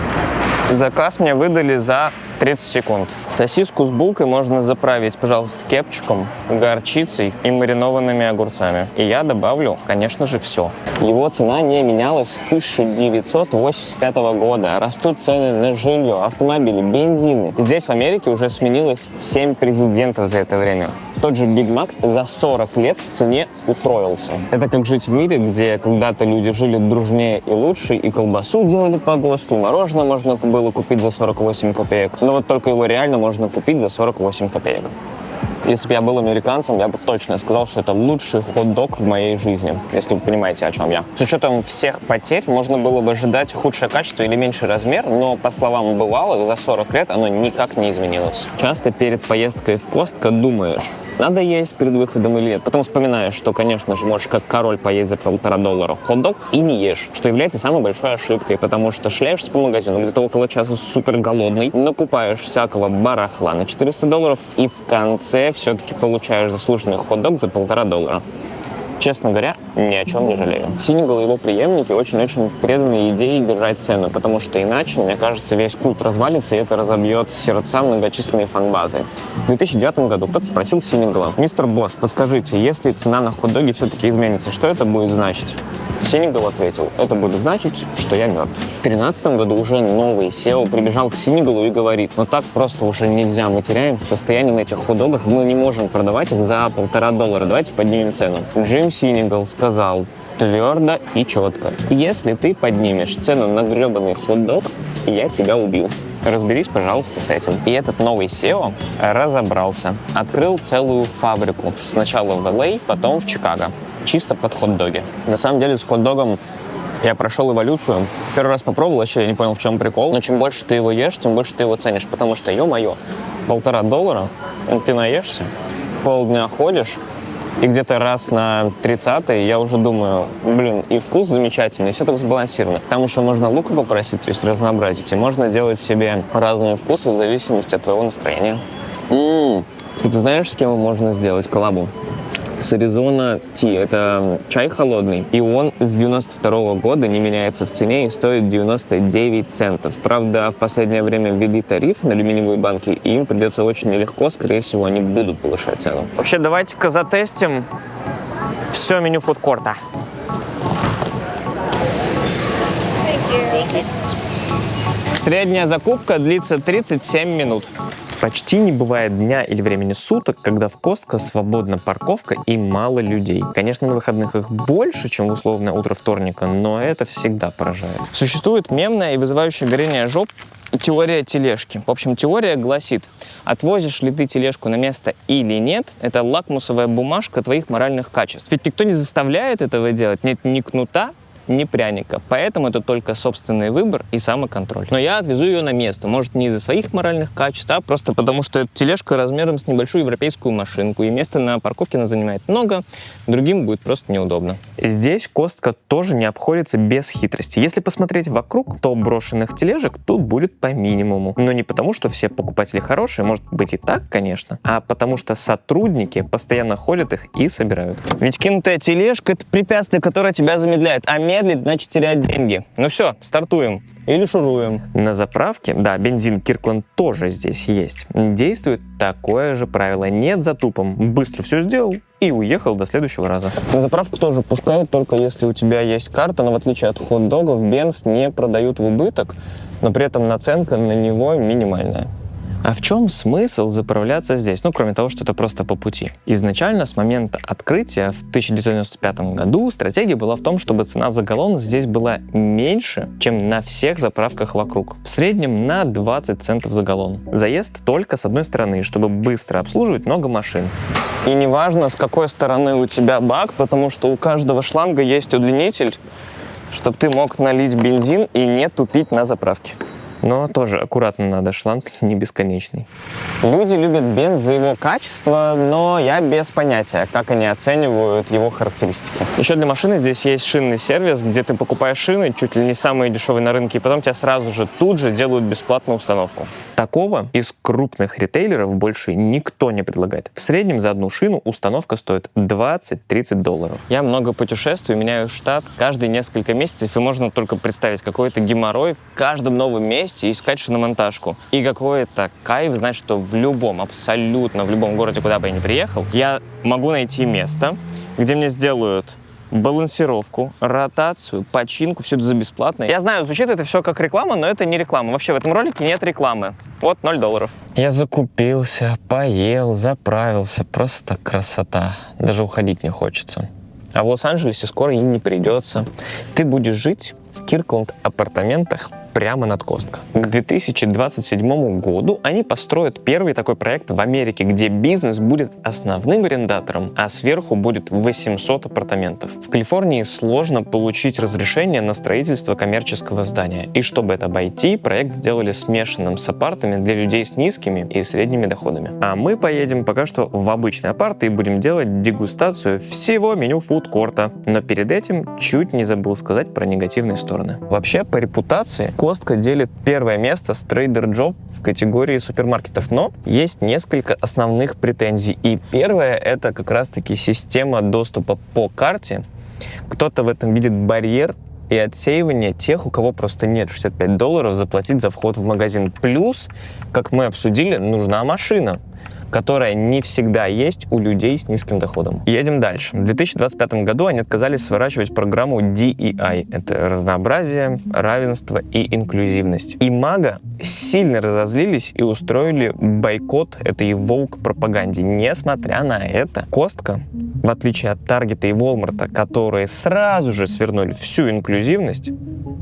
Заказ мне выдали за 30 секунд. Сосиску с булкой можно заправить, пожалуйста, кетчупом, горчицей и маринованными огурцами. И я добавлю, конечно же, все. Его цена не менялась с 1985 года. Растут цены на жилье, автомобили, бензины. Здесь, в Америке, уже сменилось 7 президентов за это время. Тот же Биг Мак за 40 лет в цене утроился. Это как жить в мире, где когда-то люди жили дружнее и лучше, и колбасу делали по ГОСТу, и мороженое можно было купить за 48 копеек. Но вот только его реально можно купить за 48 копеек. Если бы я был американцем, я бы точно сказал, что это лучший хот-дог в моей жизни, если вы понимаете, о чем я. С учетом всех потерь можно было бы ожидать худшее качество или меньший размер, но, по словам бывалых, за 40 лет оно никак не изменилось. Часто перед поездкой в Костко думаешь, надо есть перед выходом или нет. Потом вспоминаешь, что, конечно же, можешь как король поесть за $1,5 хот-дог и не ешь, что является самой большой ошибкой, потому что шляешься по магазину, где-то около часа супер голодный, накупаешь всякого барахла на $400 и в конце все-таки получаешь заслуженный хот-дог за $1,5. Честно говоря, ни о чем не жалею. Синегал и его преемники очень-очень преданы идее держать цену, потому что иначе, мне кажется, весь культ развалится, и это разобьет сердца многочисленной фан-базы. В 2009 году кто-то спросил Синегала: «Мистер Босс, подскажите, если цена на хот-доги все-таки изменится, что это будет значить?» Синегал ответил: это будет значить, что я мертв. В 2013 году уже новый SEO прибежал к Синегалу и говорит: ну так просто уже нельзя, мы теряем состояние на этих хот-догах, мы не можем продавать их за $1,5, давайте поднимем цену. Джим Синегал сказал твердо и четко: если ты поднимешь цену на гребаный хот-дог, я тебя убью. Разберись, пожалуйста, с этим. И этот новый SEO разобрался. Открыл целую фабрику. Сначала в LA, потом в Чикаго. Чисто под хот-доги. На самом деле с хот-догом я прошел эволюцию. Первый раз попробовал, вообще я не понял, в чем прикол. Но чем больше ты его ешь, тем больше ты его ценишь. Потому что, ё-моё, $1,5, ты наешься, полдня ходишь, и где-то раз на 30-й я уже думаю, блин, и вкус замечательный, и все так сбалансировано. Там еще можно лука попросить, то есть разнообразить, и можно делать себе разные вкусы в зависимости от твоего настроения. Кстати, знаешь, с кем можно сделать коллабу? С Arizona Tea. Это чай холодный, и он с 92 года не меняется в цене и стоит 99 центов. Правда, в последнее время ввели тариф на алюминиевые банки, и им придется очень нелегко, скорее всего, они будут повышать цену. Вообще, давайте-ка затестим все меню фудкорта. Средняя закупка длится 37 минут. Почти не бывает дня или времени суток, когда в Костко свободна парковка и мало людей. Конечно, на выходных их больше, чем в условное утро вторника, но это всегда поражает. Существует мемная и вызывающая горение жоп теория тележки. В общем, теория гласит: отвозишь ли ты тележку на место или нет, это лакмусовая бумажка твоих моральных качеств. Ведь никто не заставляет этого делать, нет ни кнута, ни пряника. Поэтому это только собственный выбор и самоконтроль. Но я отвезу ее на место. Может, не из-за своих моральных качеств, а просто потому, что эта тележка размером с небольшую европейскую машинку, и места на парковке она занимает много, другим будет просто неудобно. Здесь Костко тоже не обходится без хитрости. Если посмотреть вокруг, то брошенных тележек тут будет по минимуму. Но не потому, что все покупатели хорошие, может быть и так, конечно, а потому что сотрудники постоянно ходят их и собирают. Ведь кинутая тележка — это препятствие, которое тебя замедляет, а медлить значит терять деньги. Ну все, стартуем. Или шуруем. На заправке, да, бензин Kirkland тоже здесь есть, действует такое же правило: нет затупом, быстро все сделал и уехал до следующего раза. На заправку тоже пускают, только если у тебя есть карта, но в отличие от хот-догов, бенз не продают в убыток, но при этом наценка на него минимальная. А в чем смысл заправляться здесь? Ну, кроме того, что это просто по пути. Изначально, с момента открытия в 1995 году, стратегия была в том, чтобы цена за галлон здесь была меньше, чем на всех заправках вокруг. В среднем на 20 центов за галлон. Заезд только с одной стороны, чтобы быстро обслуживать много машин. И неважно, с какой стороны у тебя бак, потому что у каждого шланга есть удлинитель, чтобы ты мог налить бензин и не тупить на заправке. Но тоже аккуратно надо, шланг не бесконечный. Люди любят бенз за его качество, но я без понятия, как они оценивают его характеристики. Еще для машины здесь есть шинный сервис, где ты покупаешь шины, чуть ли не самые дешевые на рынке, и потом тебе сразу же тут же делают бесплатную установку. Такого из крупных ритейлеров больше никто не предлагает. В среднем за одну шину установка стоит $20-30. Я много путешествую, меняю штат каждые несколько месяцев, и можно только представить, какой это геморрой в каждом новом месте искать шиномонтажку. И какой это кайф знать, что в любом, абсолютно в любом городе, куда бы я ни приехал, я могу найти место, где мне сделают балансировку, ротацию, починку, все это за бесплатно. Я знаю, звучит это все как реклама, но это не реклама. Вообще в этом ролике нет рекламы. Вот $0. Я закупился, поел, заправился. Просто красота. Даже уходить не хочется. А в Лос-Анджелесе скоро и не придется. Ты будешь жить в Kirkland апартаментах прямо над Костко. К 2027 году они построят первый такой проект в Америке, где бизнес будет основным арендатором, а сверху будет 800 апартаментов. В Калифорнии сложно получить разрешение на строительство коммерческого здания. И чтобы это обойти, проект сделали смешанным с апартами для людей с низкими и средними доходами. А мы поедем пока что в обычный апарт и будем делать дегустацию всего меню фудкорта. Но перед этим чуть не забыл сказать про негативные стороны. Вообще, по репутации, Костко делит первое место с Trader Joe в категории супермаркетов, но есть несколько основных претензий. И первое — это как раз-таки система доступа по карте. Кто-то в этом видит барьер и отсеивание тех, у кого просто нет $65 заплатить за вход в магазин. Плюс, как мы обсудили, нужна машина. которая не всегда есть у людей с низким доходом. Едем дальше. В 2025 году они отказались сворачивать программу DEI. Это разнообразие, равенство и инклюзивность. И МАГА сильно разозлились и устроили бойкот этой woke-пропаганде. Несмотря на это, Костка, в отличие от Таргета и Волмарта, которые сразу же свернули всю инклюзивность,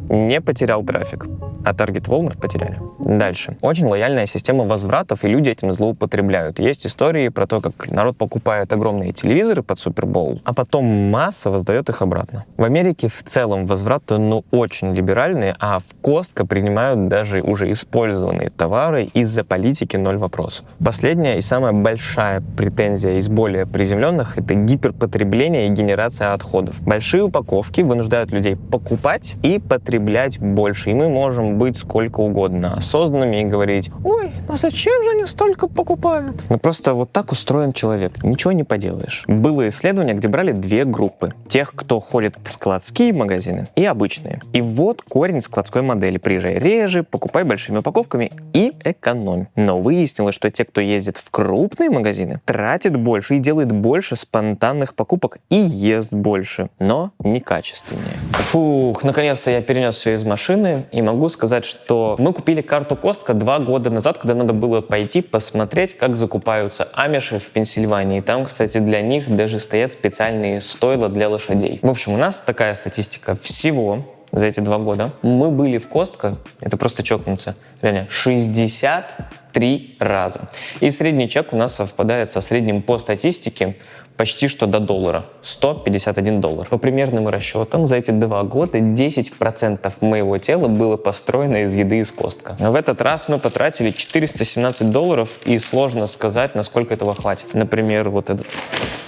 не потерял трафик. А Target и Walmart потеряли. Дальше. Очень лояльная система возвратов, и люди этим злоупотребляют. Есть истории про то, как народ покупает огромные телевизоры под Супербоул, а потом масса сдает их обратно. В Америке в целом возвраты, очень либеральные, а в Costco принимают даже уже использованные товары из-за политики 0 вопросов. Последняя и самая большая претензия из более приземленных — это гиперпотребление и генерация отходов. Большие упаковки вынуждают людей покупать и потреблять больше, и мы можем быть сколько угодно осознанными и говорить: ой, зачем же они столько покупают? Просто вот так устроен человек, ничего не поделаешь. Было исследование, где брали 2 группы. Тех, кто ходит в складские магазины, и обычные. И вот корень складской модели: приезжай реже, покупай большими упаковками и экономь. Но выяснилось, что те, кто ездит в крупные магазины, тратит больше и делает больше спонтанных покупок и ест больше, но некачественнее. Фух, наконец-то я перенес все из машины и могу сказать, что мы купили карту Costco 2 года назад, когда надо было пойти посмотреть, как закупаются амиши в Пенсильвании. Там, кстати, для них даже стоят специальные стойла для лошадей. В общем, у нас такая статистика. Всего за эти 2 года мы были в Costco, это просто чокнуться, реально, 63 раза. И средний чек у нас совпадает со средним по статистике почти что до $1. $151. По примерным расчетам, за эти 2 года 10% моего тела было построено из еды из Costco. В этот раз мы потратили $417, и сложно сказать, насколько этого хватит. Например, вот этот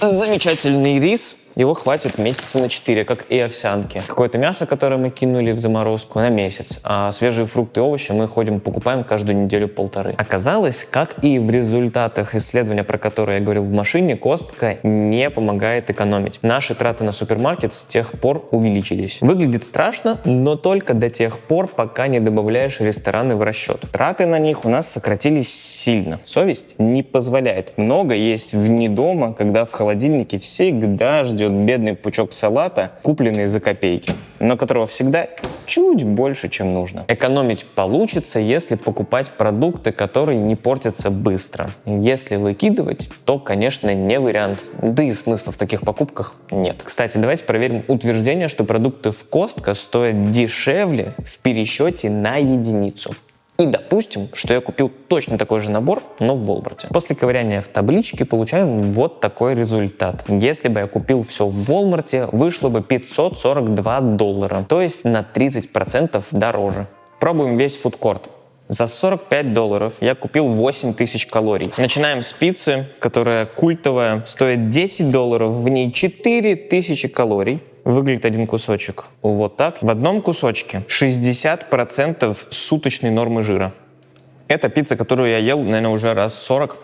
замечательный рис, его хватит месяца на 4, как и овсянки. Какое-то мясо, которое мы кинули в заморозку, на месяц. А свежие фрукты и овощи мы покупаем каждую неделю-полторы. Оказалось, как и в результатах исследования, про которое я говорил в машине, Costco не помогает экономить. Наши траты на супермаркет с тех пор увеличились. Выглядит страшно, но только до тех пор, пока не добавляешь рестораны в расчет. Траты на них у нас сократились сильно. Совесть не позволяет много есть вне дома, когда в холодильнике всегда ждет бедный пучок салата, купленный за копейки, но которого всегда чуть больше, чем нужно. Экономить получится, если покупать продукты, которые не портятся быстро. Если выкидывать, то, конечно, не вариант. Да и смысла в таких покупках нет. Кстати, давайте проверим утверждение, что продукты в Costco стоят дешевле в пересчете на единицу. И допустим, что я купил точно такой же набор, но в Walmart. После ковыряния в табличке получаем вот такой результат. Если бы я купил все в Walmart, вышло бы $542, то есть на 30% дороже. Пробуем весь фудкорт. За $45 я купил 8000 калорий. Начинаем с пиццы, которая культовая, стоит $10, в ней 4000 калорий. Выглядит один кусочек вот так. В одном кусочке 60% суточной нормы жира. Это пицца, которую я ел, наверное, уже раз 40.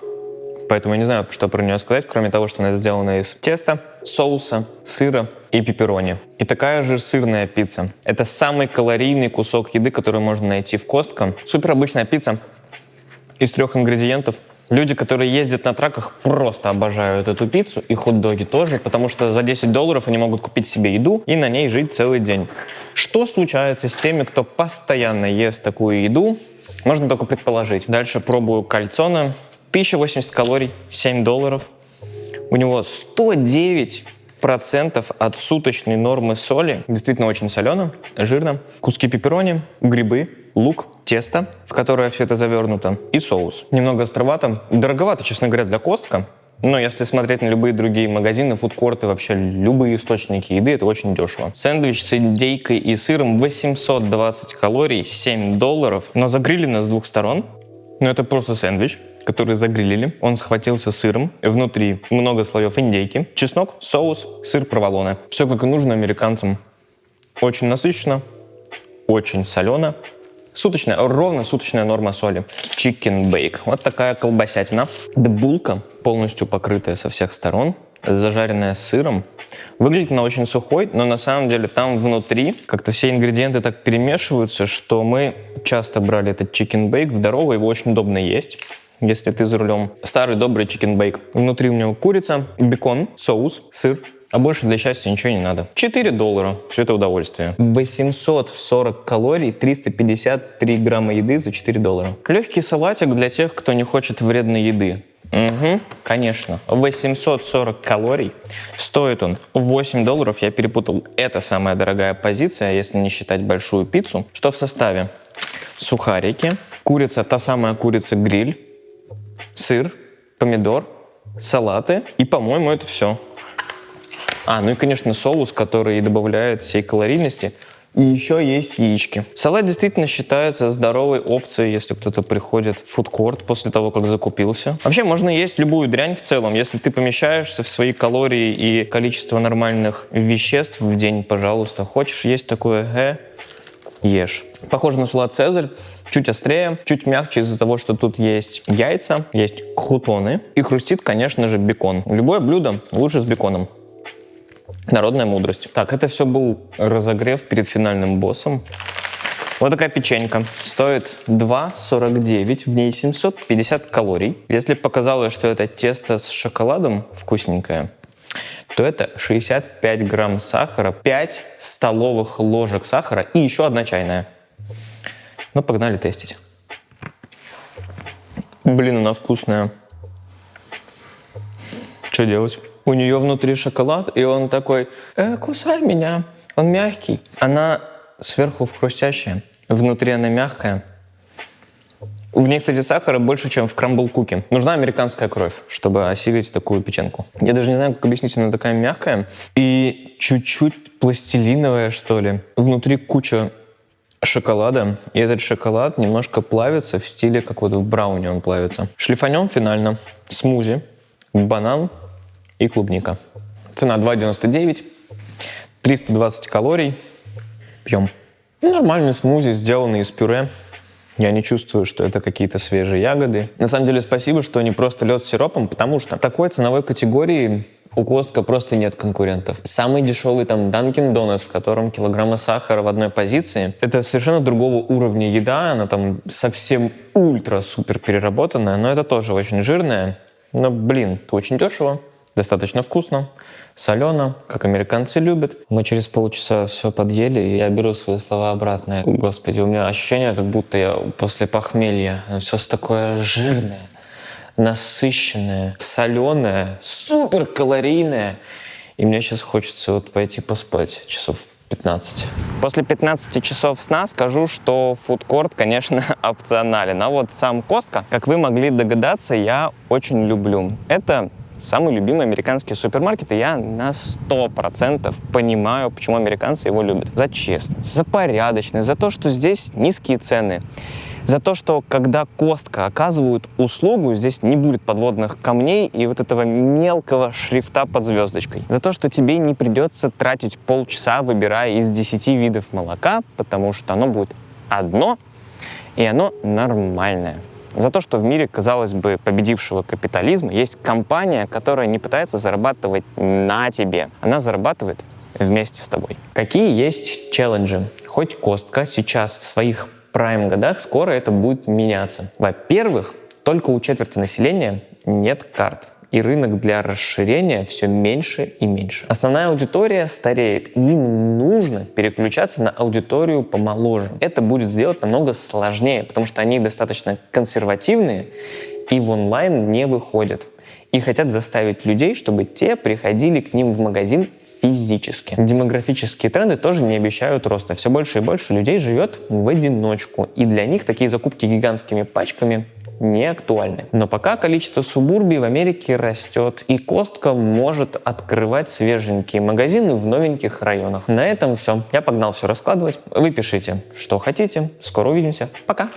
Поэтому я не знаю, что про нее сказать, кроме того, что она сделана из теста, соуса, сыра и пепперони. И такая же сырная пицца. Это самый калорийный кусок еды, который можно найти в Costco. Супер обычная пицца из 3 ингредиентов. Люди, которые ездят на траках, просто обожают эту пиццу, и хот-доги тоже, потому что за $10 они могут купить себе еду и на ней жить целый день. Что случается с теми, кто постоянно ест такую еду, можно только предположить. Дальше пробую кальцоне. 1080 калорий, $7. У него 109% от суточной нормы соли. Действительно очень солено, жирно. Куски пепперони, грибы, лук, тесто, в которое все это завернуто, и соус. Немного островато. Дороговато, честно говоря, для Costco. Но если смотреть на любые другие магазины, фудкорты, вообще любые источники еды, это очень дешево. Сэндвич с индейкой и сыром 820 калорий, $7, но загрилено с 2 сторон. Но это просто сэндвич, который загрилили. Он схватился сыром. Внутри много слоев индейки, чеснок, соус, сыр проволоне. Все как и нужно американцам. Очень насыщенно, очень солено. Ровно суточная норма соли. Chicken bake. Вот такая колбасятина. Булка, полностью покрытая со всех сторон, зажаренная с сыром. Выглядит она очень сухой, но на самом деле там внутри как-то все ингредиенты так перемешиваются, что мы часто брали этот chicken bake в дорогу, его очень удобно есть. если ты за рулем. Старый добрый чикен-бейк. Внутри у него курица, бекон, соус, сыр. А больше для счастья ничего не надо. $4. Все это удовольствие. 840 калорий, 353 грамма еды за $4. Легкий салатик для тех, кто не хочет вредной еды. Угу, конечно. 840 калорий. Стоит он $8. Я перепутал. Это самая дорогая позиция, если не считать большую пиццу. Что в составе? Сухарики, курица, та самая курица-гриль, сыр, помидор, салаты. И, по-моему, это все. Ну и, конечно, соус, который добавляет всей калорийности. И еще есть яички. Салат действительно считается здоровой опцией, если кто-то приходит в фудкорт после того, как закупился. Вообще, можно есть любую дрянь в целом. Если ты помещаешься в свои калории и количество нормальных веществ в день, пожалуйста. Хочешь есть такое, ешь. Похоже на салат «Цезарь», чуть острее, чуть мягче из-за того, что тут есть яйца, есть крутоны и хрустит, конечно же, бекон. Любое блюдо лучше с беконом. Народная мудрость. Так, это все был разогрев перед финальным боссом. Вот такая печенька. Стоит $2,49, в ней 750 калорий. Если показалось, что это тесто с шоколадом вкусненькое, то это 65 грамм сахара, 5 столовых ложек сахара и еще 1 чайная. Ну, погнали тестить. Блин, она вкусная. Что делать? У нее внутри шоколад, и он такой, кусай меня, он мягкий. Она сверху хрустящая, внутри она мягкая. В ней, кстати, сахара больше, чем в крамбл-куке. Нужна американская кровь, чтобы осилить такую печенку. Я даже не знаю, как объяснить, она такая мягкая и чуть-чуть пластилиновая, что ли. Внутри куча шоколада, и этот шоколад немножко плавится в стиле, как вот в брауни он плавится. Шлифанем финально смузи, банан и клубника. Цена $2,99, 320 калорий. Пьем. Нормальный смузи, сделанный из пюре. Я не чувствую, что это какие-то свежие ягоды. На самом деле, спасибо, что не просто лед с сиропом, потому что в такой ценовой категории у Костка просто нет конкурентов. Самый дешевый там Dunkin' Donuts, в котором килограмма сахара в одной позиции, это совершенно другого уровня еда, она там совсем ультра-супер переработанная, но это тоже очень жирная. Но, блин, это очень дешево. Достаточно вкусно, солено, как американцы любят. Мы через полчаса все подъели, и я беру свои слова обратно. Господи, у меня ощущение, как будто я после похмелья. Все такое жирное, насыщенное, соленое, суперкалорийное. И мне сейчас хочется вот пойти поспать часов 15. После 15 часов сна скажу, что фудкорт, конечно, опционален. А вот сам Костка, как вы могли догадаться, я очень люблю. Это самый любимый американский супермаркет, и я на 100% понимаю, почему американцы его любят. За честность, за порядочность, за то, что здесь низкие цены, за то, что когда Костка оказывают услугу, здесь не будет подводных камней и вот этого мелкого шрифта под звездочкой. За то, что тебе не придется тратить полчаса, выбирая из 10 видов молока, потому что оно будет одно, и оно нормальное. За то, что в мире, казалось бы, победившего капитализма есть компания, которая не пытается зарабатывать на тебе. Она зарабатывает вместе с тобой. Какие есть челленджи? Хоть Костка сейчас в своих прайм-годах, скоро это будет меняться. Во-первых, только у четверти населения нет карт. И рынок для расширения все меньше и меньше. Основная аудитория стареет, и им нужно переключаться на аудиторию помоложе. Это будет сделать намного сложнее, потому что они достаточно консервативные и в онлайн не выходят. И хотят заставить людей, чтобы те приходили к ним в магазин физически. Демографические тренды тоже не обещают роста. Все больше и больше людей живет в одиночку. И для них такие закупки гигантскими пачками не актуальны. Но пока количество субурбий в Америке растет, и Костка может открывать свеженькие магазины в новеньких районах. На этом все. Я погнал все раскладывать. Вы пишите, что хотите. Скоро увидимся. Пока!